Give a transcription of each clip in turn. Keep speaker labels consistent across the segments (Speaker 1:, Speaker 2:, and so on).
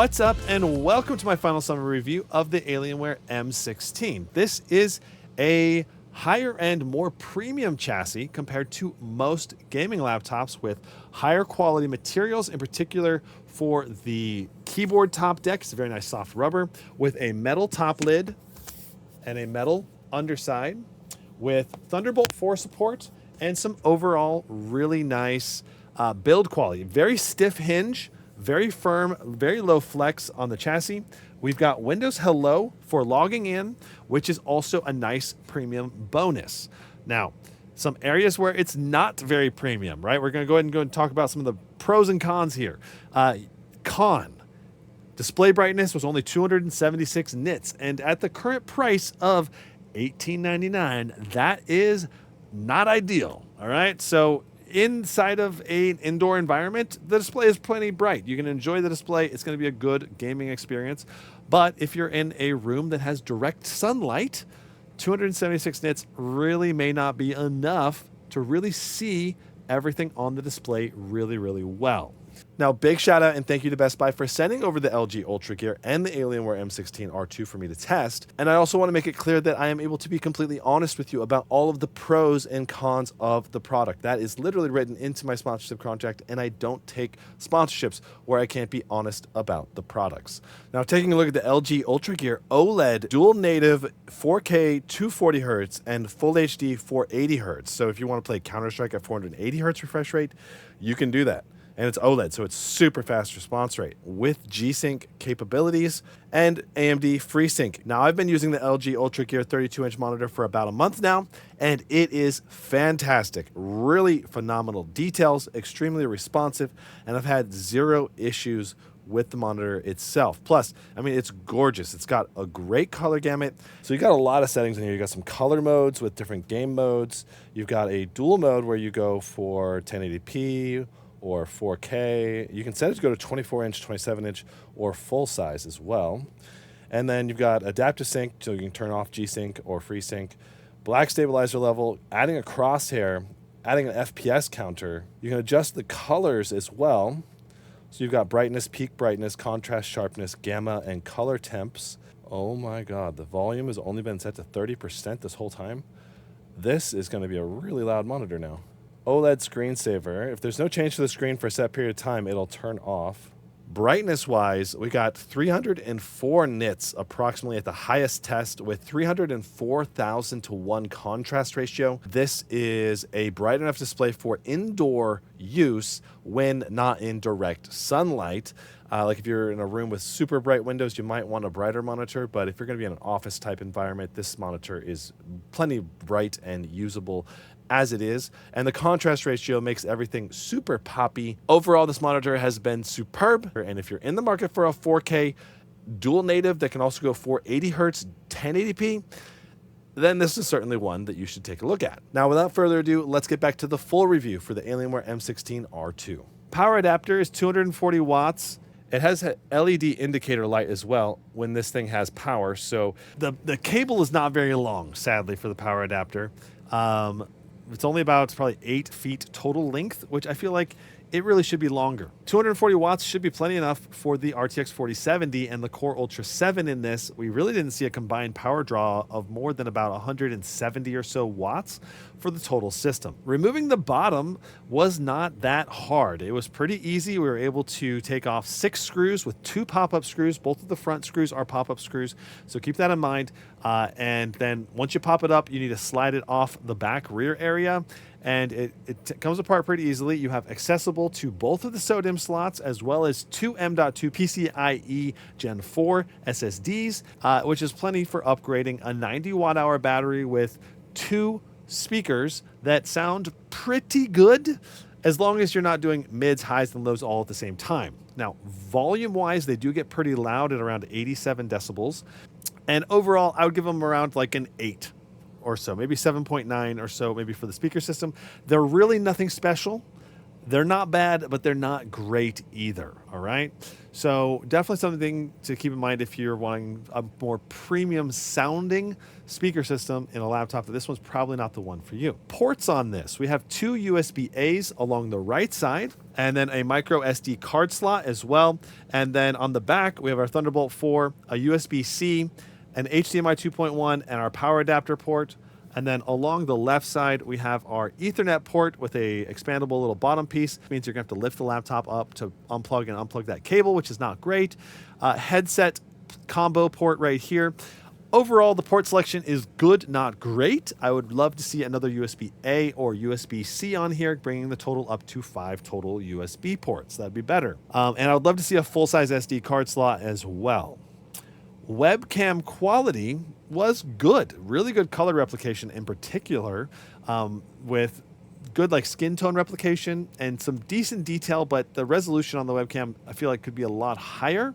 Speaker 1: What's up, and welcome to my final summary review of the Alienware M16. This is a higher end, more premium chassis compared to most gaming laptops with higher quality materials, in particular for the keyboard top deck. It's a very nice soft rubber with a metal top lid and a metal underside with Thunderbolt 4 support and some overall really nice build quality. Very stiff hinge, very firm, very low flex on the chassis. We've got Windows Hello for logging in, which is also a nice premium bonus. Now, some areas where it's not very premium, right? We're going to go ahead and talk about some of the pros and cons here. Con. Display brightness was only 276 nits, and at the current price of $18.99, that is not ideal, all right? So inside of an indoor environment, the display is plenty bright. You can enjoy the display. It's going to be a good gaming experience. But if you're in a room that has direct sunlight, 276 nits really may not be enough to really see everything on the display really, really well. Now, big shout out and thank you to Best Buy for sending over the LG Ultra Gear and the Alienware M16 R2 for me to test. And I also want to make it clear that I am able to be completely honest with you about all of the pros and cons of the product. That is literally written into my sponsorship contract, and I don't take sponsorships where I can't be honest about the products. Now, taking a look at the LG Ultra Gear OLED dual native 4K 240 Hz and Full HD 480 Hz. So if you want to play Counter-Strike at 480 Hz refresh rate, you can do that. And it's OLED, so it's super fast response rate with G-Sync capabilities and AMD FreeSync. Now, I've been using the LG Ultra Gear 32-inch monitor for about a month now, and it is fantastic. Really phenomenal details, extremely responsive, and I've had zero issues with the monitor itself. Plus, I mean, it's gorgeous. It's got a great color gamut. So you got a lot of settings in here. You got some color modes with different game modes. You've got a dual mode where you go for 1080p, or 4K. You can set it to go to 24-inch, 27-inch, or full size as well. And then you've got adaptive sync, so you can turn off G-Sync or FreeSync. Black stabilizer level, adding a crosshair, adding an FPS counter. You can adjust the colors as well. So you've got brightness, peak brightness, contrast, sharpness, gamma, and color temps. Oh my God, the volume has only been set to 30% this whole time. This is going to be a really loud monitor now. OLED screensaver. If there's no change to the screen for a set period of time, it'll turn off. Brightness-wise, we got 304 nits approximately at the highest test with 304,000 to 1 contrast ratio. This is a bright enough display for indoor use when not in direct sunlight. Like if you're in a room with super bright windows, you might want a brighter monitor, but if you're going to be in an office type environment, this monitor is plenty bright and usable as it is, and the contrast ratio makes everything super poppy. Overall, this monitor has been superb, and if you're in the market for a 4K dual native that can also go 480 Hz 1080p, then this is certainly one that you should take a look at. Now, without further ado, let's get back to the full review for the Alienware M16 R2. Power adapter is 240 watts. It has an LED indicator light as well when this thing has power, so the cable is not very long, sadly, for the power adapter. It's only about probably 8 feet total length, which I feel like it really should be longer. 240 watts should be plenty enough for the RTX 4070 and the Core Ultra 7 in this. We really didn't see a combined power draw of more than about 170 or so watts for the total system. Removing the bottom was not that hard. It was pretty easy. We were able to take off 6 screws with 2 pop-up screws. Both of the front screws are pop-up screws, so keep that in mind. And then once you pop it up, you need to slide it off the back rear area, and it comes apart pretty easily. You have accessible to both of the SODIMM slots as well as 2 M.2 PCIe Gen 4 SSDs, which is plenty for upgrading a 90 watt-hour battery with 2 speakers that sound pretty good as long as you're not doing mids, highs, and lows all at the same time. Now, volume-wise, they do get pretty loud at around 87 decibels. And overall, I would give them around like an 8 or so, maybe 7.9 or so, maybe for the speaker system. They're really nothing special. They're not bad, but they're not great either, all right? So definitely something to keep in mind if you're wanting a more premium sounding speaker system in a laptop, that this one's probably not the one for you. Ports on this, we have 2 USB-A's along the right side, and then a micro SD card slot as well. And then on the back, we have our Thunderbolt 4, a USB-C, an HDMI 2.1, and our power adapter port. And then along the left side, we have our Ethernet port with a expandable little bottom piece. It means you're going to have to lift the laptop up to unplug and unplug that cable, which is not great. Headset combo port right here. Overall, the port selection is good, not great. I would love to see another USB-A or USB-C on here, bringing the total up to 5 total USB ports. That'd be better. And I would love to see a full-size SD card slot as well. Webcam quality was good. Really good color replication in particular, with good like skin tone replication and some decent detail, but the resolution on the webcam I feel like could be a lot higher.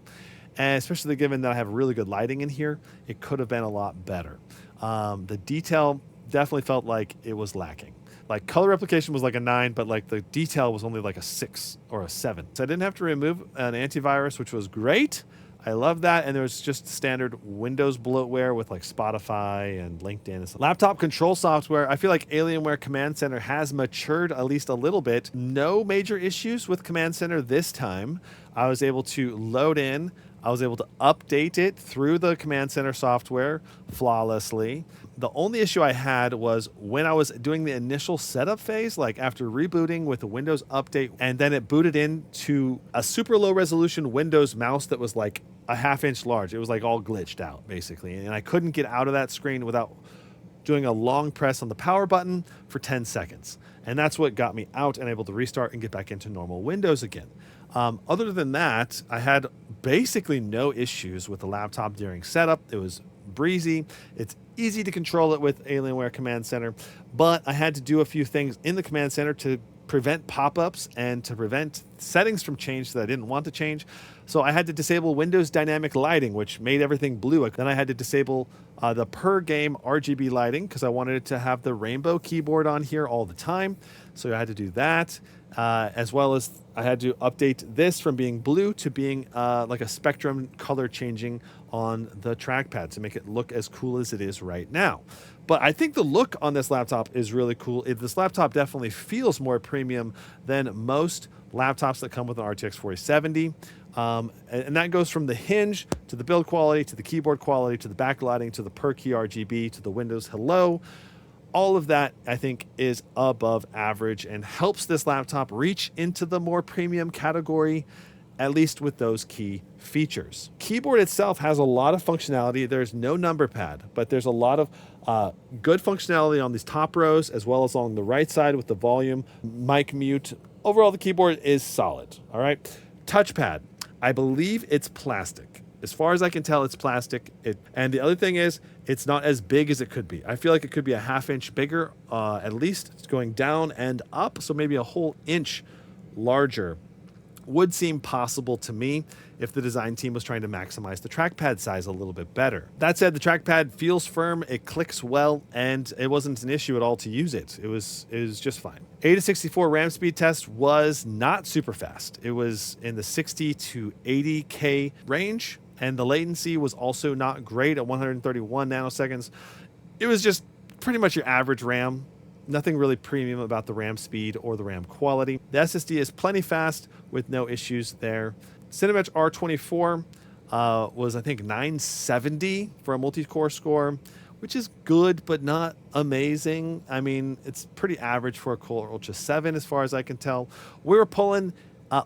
Speaker 1: And especially given that I have really good lighting in here, it could have been a lot better. The detail definitely felt like it was lacking. Like color replication was like a 9, but like the detail was only like a 6 or a 7. So I didn't have to remove an antivirus, which was great. I love that. And there was just standard Windows bloatware with like Spotify and LinkedIn and stuff. Laptop control software. I feel like Alienware Command Center has matured at least a little bit. No major issues with Command Center this time. I was able to load in. I was able to update it through the Command Center software flawlessly. The only issue I had was when I was doing the initial setup phase, like after rebooting with the Windows update, and then it booted into a super low resolution Windows mouse that was like a 1/2 inch large. It was like all glitched out basically. And I couldn't get out of that screen without doing a long press on the power button for 10 seconds. And that's what got me out and able to restart and get back into normal Windows again. Other than that, I had basically no issues with the laptop during setup. It was breezy. It's easy to control it with Alienware Command Center, but I had to do a few things in the Command Center to prevent pop-ups and to prevent settings from change that I didn't want to change. So I had to disable Windows Dynamic Lighting, which made everything blue. Then I had to disable the per game RGB lighting because I wanted it to have the rainbow keyboard on here all the time. So I had to do that, as well as I had to update this from being blue to being like a spectrum color changing on the trackpad to make it look as cool as it is right now. But I think the look on this laptop is really cool. This laptop definitely feels more premium than most laptops that come with an RTX 4070. And that goes from the hinge to the build quality, to the keyboard quality, to the backlighting, to the per key RGB, to the Windows Hello. All of that, I think, is above average and helps this laptop reach into the more premium category, at least with those key features. Keyboard itself has a lot of functionality. There's no number pad, but there's a lot of good functionality on these top rows, as well as on the right side with the volume, mic mute. Overall, the keyboard is solid, all right? Touchpad, I believe it's plastic. As far as I can tell, it's plastic. And the other thing is, it's not as big as it could be. I feel like it could be a 1/2 inch bigger, at least. It's going down and up, so maybe a whole inch larger would seem possible to me if the design team was trying to maximize the trackpad size a little bit better. That said, the trackpad feels firm, it clicks well, and it wasn't an issue at all to use it. It was just fine. 8 to 64 RAM speed test was not super fast. It was in the 60 to 80K range, and the latency was also not great at 131 nanoseconds. It was just pretty much your average RAM. Nothing really premium about the RAM speed or the RAM quality. The SSD is plenty fast with no issues there. Cinebench R24 was, I think, 970 for a multi-core score, which is good, but not amazing. I mean, it's pretty average for a Core Ultra 7 as far as I can tell. We were pulling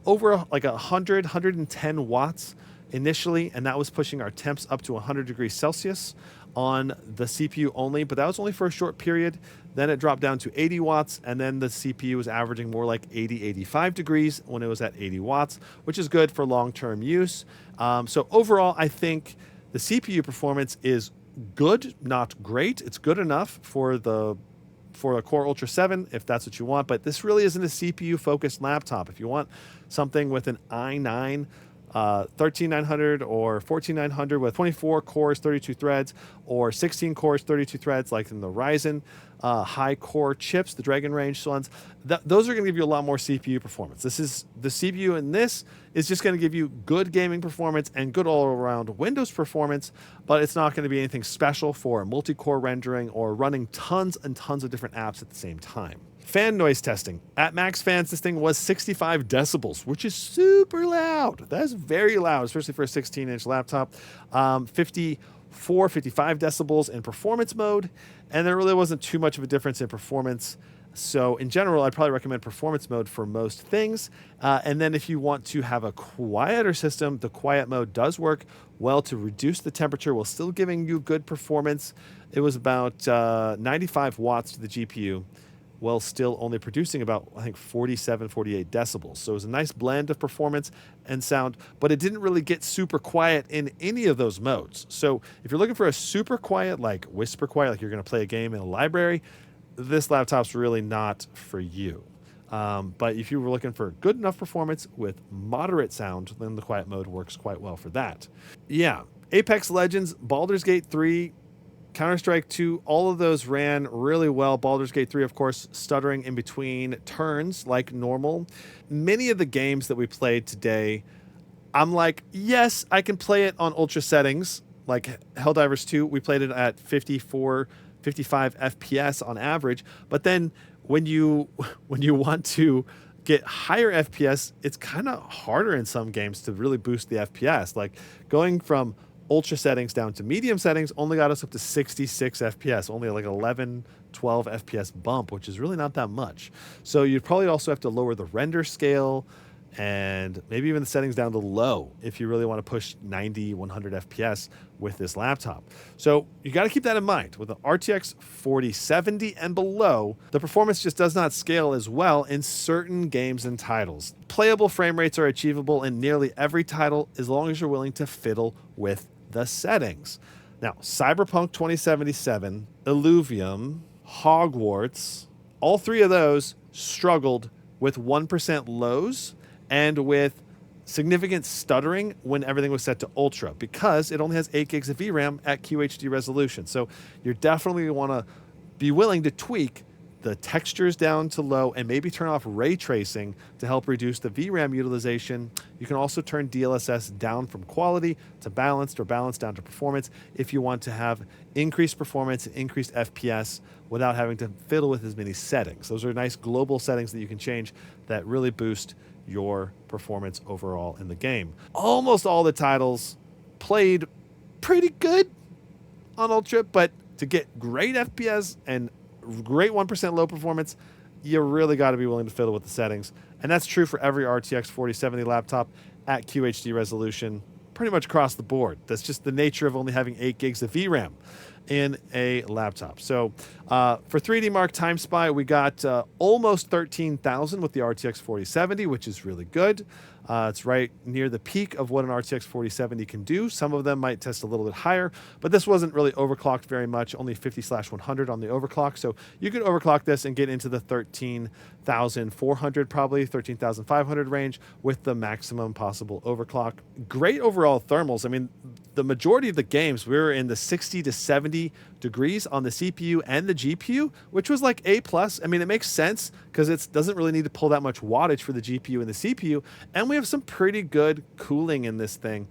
Speaker 1: over like 110 watts initially, and that was pushing our temps up to 100 degrees Celsius on the CPU only, but that was only for a short period. Then it dropped down to 80 watts, and then the CPU was averaging more like 80, 85 degrees when it was at 80 watts, which is good for long-term use. So overall, I think the CPU performance is good, not great. It's good enough for a Core Ultra 7 if that's what you want, but this really isn't a CPU-focused laptop. If you want something with an i9 13900 or 14900 with 24 cores, 32 threads, or 16 cores, 32 threads, like in the Ryzen high core chips, the Dragon Range ones, those are going to give you a lot more CPU performance. This is the CPU in this is just going to give you good gaming performance and good all-around Windows performance, but it's not going to be anything special for multi-core rendering or running tons and tons of different apps at the same time. Fan noise testing. At max fans, this thing was 65 decibels, which is super loud. That's very loud, especially for a 16-inch laptop. 54, 55 decibels in performance mode, and there really wasn't too much of a difference in performance. So in general, I'd probably recommend performance mode for most things. And then if you want to have a quieter system, the quiet mode does work well to reduce the temperature while still giving you good performance. It was about 95 watts to the GPU, while still only producing about, I think, 47, 48 decibels. So it was a nice blend of performance and sound, but it didn't really get super quiet in any of those modes. So if you're looking for a super quiet, like whisper quiet, like you're going to play a game in a library, this laptop's really not for you. But if you were looking for good enough performance with moderate sound, then the quiet mode works quite well for that. Yeah, Apex Legends, Baldur's Gate 3, Counter-Strike 2, all of those ran really well. Baldur's Gate 3, of course, stuttering in between turns like normal. Many of the games that we played today, I'm like, yes, I can play it on ultra settings. Like Helldivers 2, we played it at 54, 55 FPS on average. But then when you want to get higher FPS, it's kind of harder in some games to really boost the FPS. Like going from ultra settings down to medium settings only got us up to 66 FPS, only like 11, 12 FPS bump, which is really not that much. So you'd probably also have to lower the render scale and maybe even the settings down to low if you really want to push 90, 100 FPS with this laptop. So you got to keep that in mind. With an RTX 4070 and below, the performance just does not scale as well in certain games and titles. Playable frame rates are achievable in nearly every title as long as you're willing to fiddle with the settings. Now, Cyberpunk 2077, Illuvium, Hogwarts, all three of those struggled with 1% lows and with significant stuttering when everything was set to ultra because it only has 8 gigs of VRAM at QHD resolution. So you're definitely want to be willing to tweak the textures down to low and maybe turn off ray tracing to help reduce the VRAM utilization. You can also turn DLSS down from quality to balanced or balanced down to performance if you want to have increased performance, increased FPS without having to fiddle with as many settings. Those are nice global settings that you can change that really boost your performance overall in the game. Almost all the titles played pretty good on Ultra, but to get great FPS and great 1% low performance, you really got to be willing to fiddle with the settings. And that's true for every RTX 4070 laptop at QHD resolution, pretty much across the board. That's just the nature of only having 8 gigs of VRAM in a laptop. So for 3D Mark Time Spy, we got almost 13,000 with the RTX 4070, which is really good. It's right near the peak of what an RTX 4070 can do. Some of them might test a little bit higher, but this wasn't really overclocked very much, only 50/100 on the overclock. So you could overclock this and get into the 13,400, probably 13,500 range with the maximum possible overclock. Great overall thermals. I mean, the majority of the games, we were in the 60 to 70 degrees on the CPU and the GPU, which was like A+. I mean, it makes sense because it doesn't really need to pull that much wattage for the GPU and the CPU. And we have some pretty good cooling in this thing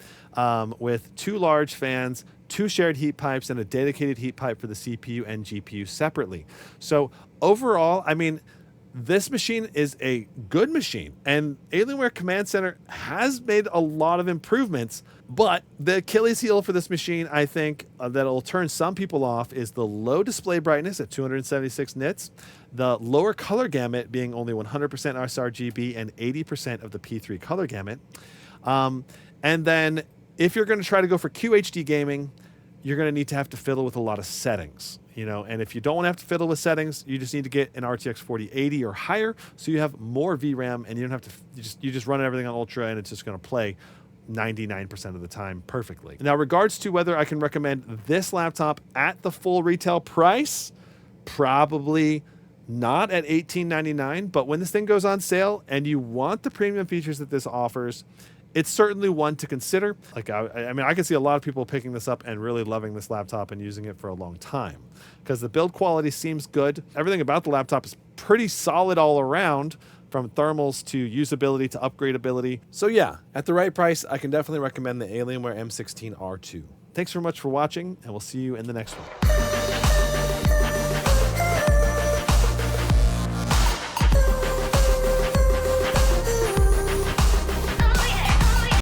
Speaker 1: with 2 large fans, 2 shared heat pipes, and a dedicated heat pipe for the CPU and GPU separately. So overall, I mean, this machine is a good machine, and Alienware Command Center has made a lot of improvements, but the Achilles heel for this machine, I think, that'll turn some people off is the low display brightness at 276 nits, the lower color gamut being only 100% sRGB and 80% of the P3 color gamut. And then if you're going to try to go for QHD gaming, you're going to need to have to fiddle with a lot of settings, you know, and if you don't want to have to fiddle with settings, you just need to get an RTX 4080 or higher so you have more VRAM and you don't have to, you just run everything on Ultra and it's just going to play 99% of the time perfectly. Now, regards to whether I can recommend this laptop at the full retail price, probably not at $1899, but when this thing goes on sale and you want the premium features that this offers, it's certainly one to consider. Like, I mean, I can see a lot of people picking this up and really loving this laptop and using it for a long time because the build quality seems good. Everything about the laptop is pretty solid all around, from thermals to usability to upgradability. So yeah, at the right price, I can definitely recommend the Alienware M16 R2. Thanks very much for watching, and we'll see you in the next one.